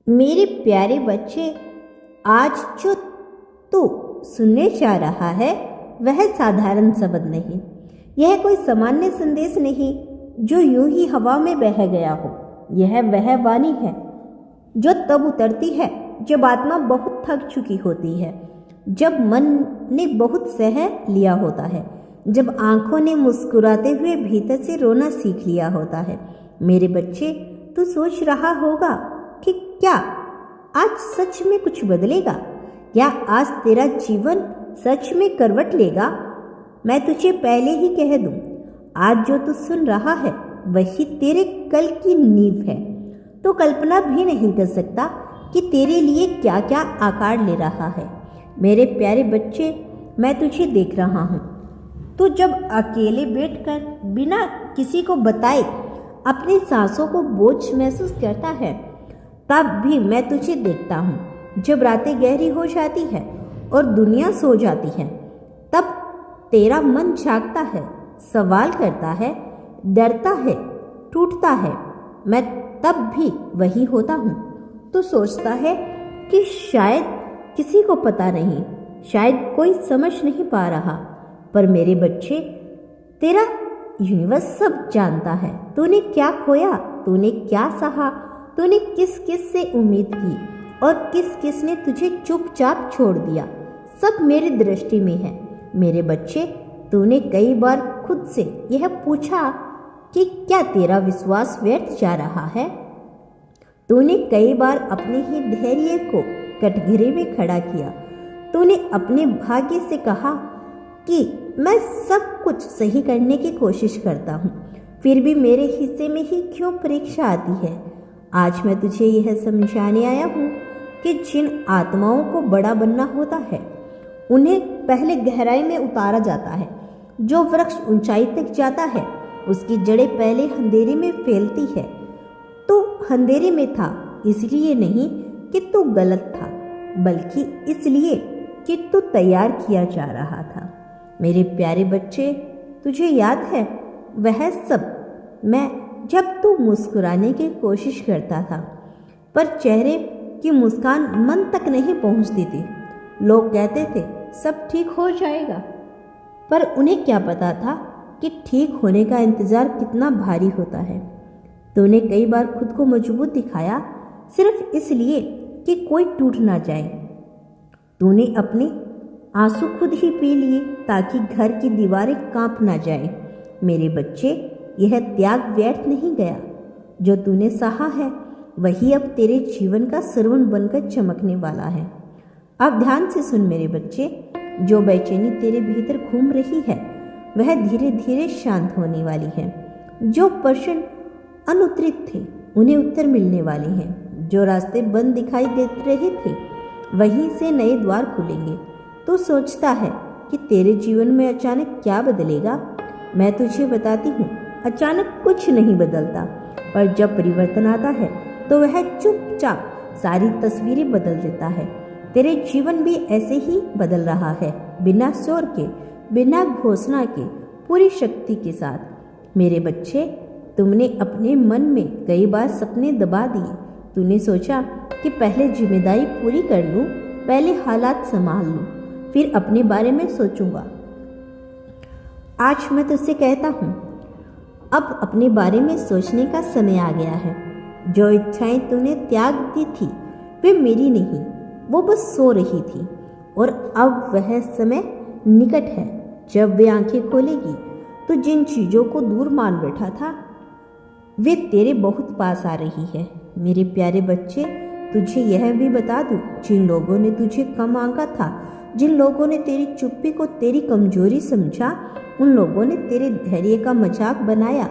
मेरे प्यारे बच्चे, आज जो तू सुनने जा रहा है वह साधारण शब्द नहीं, यह कोई सामान्य संदेश नहीं जो यूं ही हवा में बह गया हो। यह वह वाणी है जो तब उतरती है जब आत्मा बहुत थक चुकी होती है, जब मन ने बहुत सह लिया होता है, जब आंखों ने मुस्कुराते हुए भीतर से रोना सीख लिया होता है। मेरे बच्चे, तू सोच रहा होगा कि क्या आज सच में कुछ बदलेगा, या आज तेरा जीवन सच में करवट लेगा। मैं तुझे पहले ही कह दूं, आज जो तू सुन रहा है वही तेरे कल की नींव है। तो कल्पना भी नहीं कर सकता कि तेरे लिए क्या क्या आकार ले रहा है। मेरे प्यारे बच्चे, मैं तुझे देख रहा हूँ। तू जब अकेले बैठकर बिना किसी को बताए अपनी सांसों को बोझ महसूस करता है, तब भी मैं तुझे देखता हूँ। जब रातें गहरी हो जाती है और दुनिया सो जाती है, तब तेरा मन जागता है, सवाल करता है, डरता है, टूटता है। मैं तब भी वही होता हूँ। तो सोचता है कि शायद किसी को पता नहीं, शायद कोई समझ नहीं पा रहा। पर मेरे बच्चे, तेरा यूनिवर्स सब जानता है। तूने क्या खोया, तूने क्या सहा, तूने किस किस से उम्मीद की और किस किस ने तुझे चुपचाप छोड़ दिया, सब मेरी दृष्टि में है। मेरे बच्चे, तूने कई बार खुद से यह पूछा कि क्या तेरा विश्वास व्यर्थ जा रहा है। तूने कई बार अपने ही धैर्य को कटघरे में खड़ा किया। तूने अपने भाग्य से कहा कि मैं सब कुछ सही करने की कोशिश करता हूँ, फिर भी मेरे हिस्से में ही क्यों परीक्षा आती है। आज मैं तुझे यह समझाने आया हूँ कि जिन आत्माओं को बड़ा बनना होता है, उन्हें पहले गहराई में उतारा जाता है। जो वृक्ष ऊंचाई तक जाता है, उसकी जड़ें पहले अंधेरे में फैलती है। तू अंधेरे में था इसलिए नहीं कि तू गलत था, बल्कि इसलिए कि तू तैयार किया जा रहा था। मेरे प्यारे बच्चे, तुझे याद है वह सब मैं जब तू मुस्कुराने की कोशिश करता था, पर चेहरे की मुस्कान मन तक नहीं पहुंचती थी। लोग कहते थे सब ठीक हो जाएगा, पर उन्हें क्या पता था कि ठीक होने का इंतज़ार कितना भारी होता है। तूने कई बार खुद को मजबूत दिखाया सिर्फ इसलिए कि कोई टूट ना जाए। तूने अपने आंसू खुद ही पी लिए ताकि घर की दीवारें कांप ना जाए। मेरे बच्चे, यह त्याग व्यर्थ नहीं गया। जो तूने सहा है वही अब तेरे जीवन का सरवण बनकर चमकने वाला है। अब ध्यान से सुन मेरे बच्चे, जो बेचैनी तेरे भीतर घूम रही है वह धीरे धीरे शांत होने वाली है। जो प्रश्न अनुत्तरित थे उन्हें उत्तर मिलने वाले हैं। जो रास्ते बंद दिखाई दे रहे थे वहीं से नए द्वार खुलेंगे। तो सोचता है कि तेरे जीवन में अचानक क्या बदलेगा। मैं तुझे बताती हूँ, अचानक कुछ नहीं बदलता, पर जब परिवर्तन आता है तो वह चुपचाप सारी तस्वीरें बदल देता है। तेरे जीवन भी ऐसे ही बदल रहा है, बिना शोर के, बिना घोषणा के, पूरी शक्ति के साथ। मेरे बच्चे, तुमने अपने मन में कई बार सपने दबा दिए। तूने सोचा कि पहले जिम्मेदारी पूरी कर लूं, पहले हालात संभाल लूं, फिर अपने बारे में सोचूंगा। आज मैं तुझसे कहता हूँ, अब अपने बारे में सोचने का समय आ गया है। जो इच्छाएं तूने त्याग दी थी वे मेरी नहीं, वो बस सो रही थी। और अब वह समय निकट है जब वे आंखें खोलेगी तो जिन चीज़ों को दूर मान बैठा था वे तेरे बहुत पास आ रही है। मेरे प्यारे बच्चे, तुझे यह भी बता दूं, जिन लोगों ने तुझे कम आंका था, जिन लोगों ने तेरी चुप्पी को तेरी कमजोरी समझा, उन लोगों ने तेरे धैर्य का मजाक बनाया,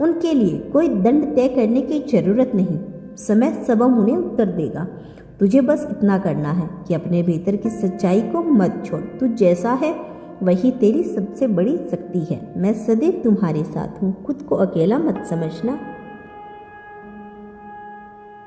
उनके लिए कोई दंड तय करने की जरूरत नहीं। समय सबब उन्हें उत्तर देगा। तुझे बस इतना करना है कि अपने भीतर की सच्चाई को मत छोड़। तू जैसा है वही तेरी सबसे बड़ी शक्ति है। मैं सदैव तुम्हारे साथ हूँ। खुद को अकेला मत समझना।